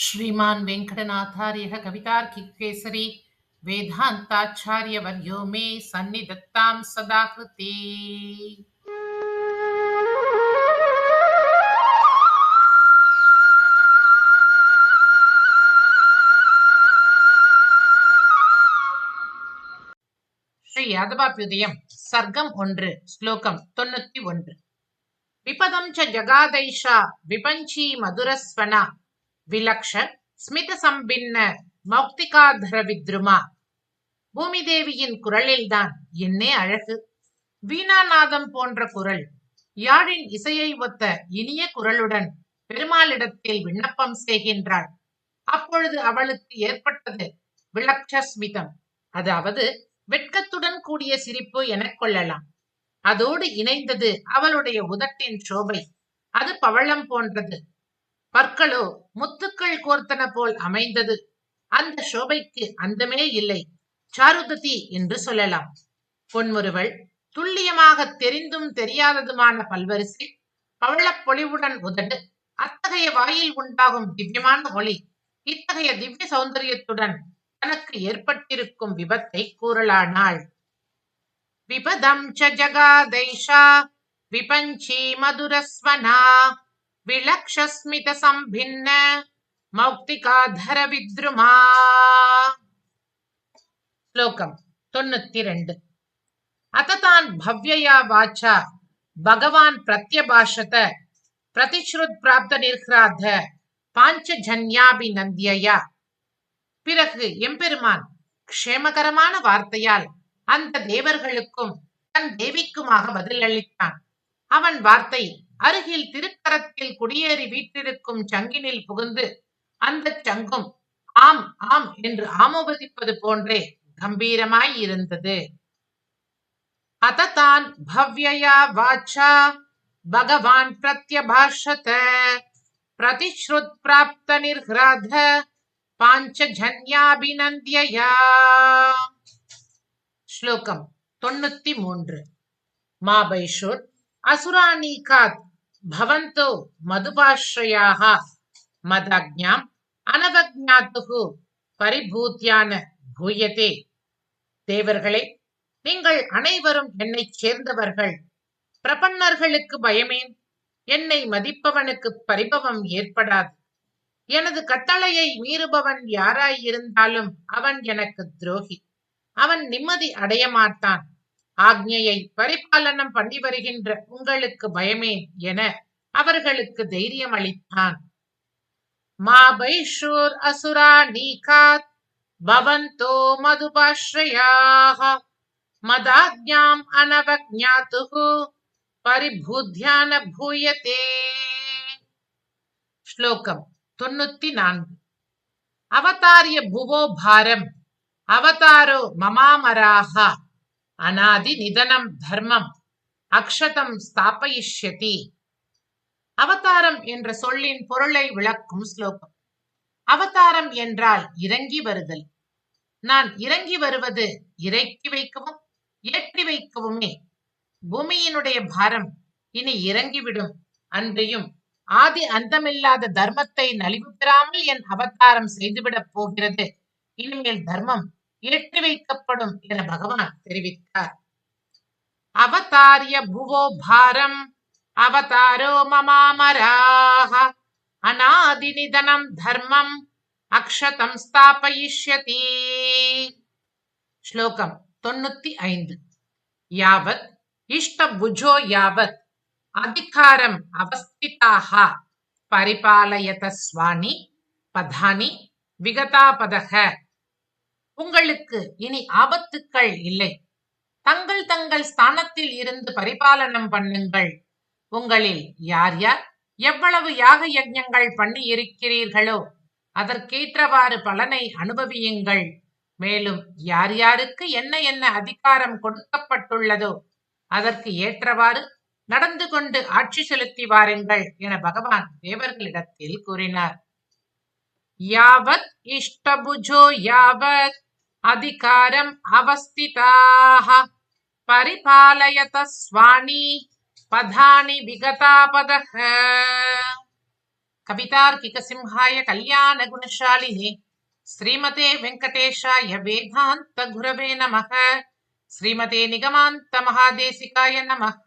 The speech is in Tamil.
श्रीमान् वेङ्कटनाथार्यः कवितार्किकेसरी वेदान्ताचार्यवर्यो मे सन्निधत्तां सदा कृते। ஸ்ரீ யாதவாபியுதயம் சர்க்கம் 1 ஸ்லோகம் 91. விபதம் ச ஜகாதைஷா விபஞ்சி மதுரஸ்வனா விலக்ஷ ஸ்மித சம்பின்ன மௌக்திகாதர வித்ருமா. பூமி தேவியின் குரலில்தான் என்னே அழகு! வீணாநாதம் போன்ற குரல், யாழின் இசையை ஒத்த இனிய குரலுடன் பெருமாளிடத்தில் விண்ணப்பம் செய்கின்றாள். அப்பொழுது அவளுக்கு ஏற்பட்டது விலக்ஷஸ்மிதம், அதாவது வெட்கத்துடன் கூடிய சிரிப்பு எனக் கொள்ளலாம். அதோடு இணைந்தது அவளுடைய உதட்டின் சோபை. அது பவளம் போன்றது. பற்களோ முத்துக்கள் கோர்த்தன போல் அமைந்தது. அந்த சோபைக்கு அந்தமே இல்லை, சாருததி என்று சொல்லலாம். பொன்முறுவல், துல்லியமாக தெரிந்தும் தெரியாததுமான பல்வரிசை, பவளப் பொலிவுடன் உதடு, அத்தகைய வாயில் உண்டாகும் திவ்யமான ஒளி, இத்தகைய திவ்ய சௌந்தரியத்துடன் தனக்கு ஏற்பட்டிருக்கும் விபத்தை கூறலானாள். விபதம் ச ஜகாதைஷா விபஞ்சி மதுரஸ்வனா விலக்ஷஸ்மித சம்பின்ன மௌக்திகாதர வித்ருமா. ஸ்லோகம் 92. அதான் பவ்யயா வாச்சா பகவான் பிரத்யபாஷத பிரதிஸ்ருத் பிராப்த நிர்ஹ்ராத பாஞ்சஜன்யாபிநந்தியா. பிறகு எம்பெருமான் க்ஷேமகரமான வார்த்தையால் அந்த தேவர்களுக்கும் தன் தேவிக்குமாக பதில் அளித்தான். அவன் வார்த்தை அருகில் திருக்கரத்தில் குடியேறி வீற்றிருக்கும் சங்கினில் புகுந்து அந்த சங்கும் ஆம் ஆம் என்று ஆமோதிப்பது போன்றே கம்பீரமாய் இருந்தது. அதான் பவ்யயா வாச்சா பகவான் பிரத்யபாஷத பிரதிஸ்ருத் பிராப்த நிர்ஹ்ராத பாஞ்சஜன்யாபிநந்தியா. ஸ்லோகம் 93. மாபைஷுர் அசுராணீகாத் பவந்தோ மதுபாஸ்ரயாஹ மதாக்ஞாம் அனவக்ஞாத்துஹு பரிபூத்யான பூயதே. தேவர்களே, நீங்கள் அனைவரும் என்னைச் சேர்ந்தவர்கள். பிரபன்னர்களுக்கு பயமேன்? என்னை மதிப்பவனுக்கு பரிபவம் ஏற்படாது. எனது கட்டளையை மீறுபவன் யாராயிருந்தாலும் அவன் எனக்கு துரோகி. அவன் நிம்மதி அடைய மாட்டான். ஆக்ஞையை பரிபாலனம் பண்ணி வருகின்ற உங்களுக்கு பயமே என அவர்களுக்கு தைரியம் அளித்தான். மாபைஷூர் அசுரா நீகாத் பவந்தோ மதுபாஸ்ரயாஹ மதாக்ஞாம் அனவக்ஞாதுஹு பரிபூத்யான பூயதே. ஸ்லோகம் 94. அவதாரிய புவோ பாரம் அவதாரோ மமாமராஹ அநாதி நிதனம் தர்மம் அக்ஷதம் ஸ்தாபயிஷ்யதி. அவதாரம் என்ற சொல்லின் பொருளை விளக்கும் ஸ்லோகம். அவதாரம் என்றால் இறங்கி வருதல். நான் இறங்கி வருவது இறக்கி வைக்கவும் ஏற்றி வைக்கவுமே. பூமியினுடைய பாரம் இனி இறங்கிவிடும். அன்றையும் ஆதி அந்தமில்லாத தர்மத்தை நலிவு பெறாமல் என் அவதாரம் செய்துவிடப் போகிறது. இனிமேல் தர்மம் ஏற்றி வைக்கப்படும் என பகவான் தெரிவித்தார். அவதாரிய புவோ பாரம் அவதாரோ மமாமராஹ அநாதி நிதனம் தர்மம் அக்ஷதம் ஸ்தாபயிஷ்யதி. ஸ்லோகம் 95. யாவத் இஷ்டபுஜோ யாவத் அதிகாரம் அவஸ்திதாக பரிபாலயத ஸ்வாணி பதானி விகதாபதக. உங்களுக்கு இனி ஆபத்துக்கள் இல்லை. தங்கள் தங்கள் ஸ்தானத்தில் இருந்து பரிபாலனம் பண்ணுங்கள். உங்களில் யார் யார் எவ்வளவு யாக யஜ்ஞங்கள் பண்ணி இருக்கிறீர்களோ அதற்கேற்றவாறு பலனை அனுபவியுங்கள். மேலும் யார் யாருக்கு என்ன என்ன அதிகாரம் கொடுக்கப்பட்டுள்ளதோ அதற்கு ஏற்றவாறு நடந்து கொண்டு ஆட்சி செலுத்தி வாருங்கள் என பகவான் தேவர்களிடத்தில் கூறினார். யாவத் இஷ்டபுஜோ யாவத் அதிகாரம் அவஸ்திதாக பரிபாலயத ஸ்வாணி பதானி விகதாபதஹ. कवितार्किकसिंहाय कल्याणगुणशालिने श्रीमते वेङ्कटेशाय वेदान्तगुरवे नमः। श्रीमते निगमान्तमहादेशिकाय नमः।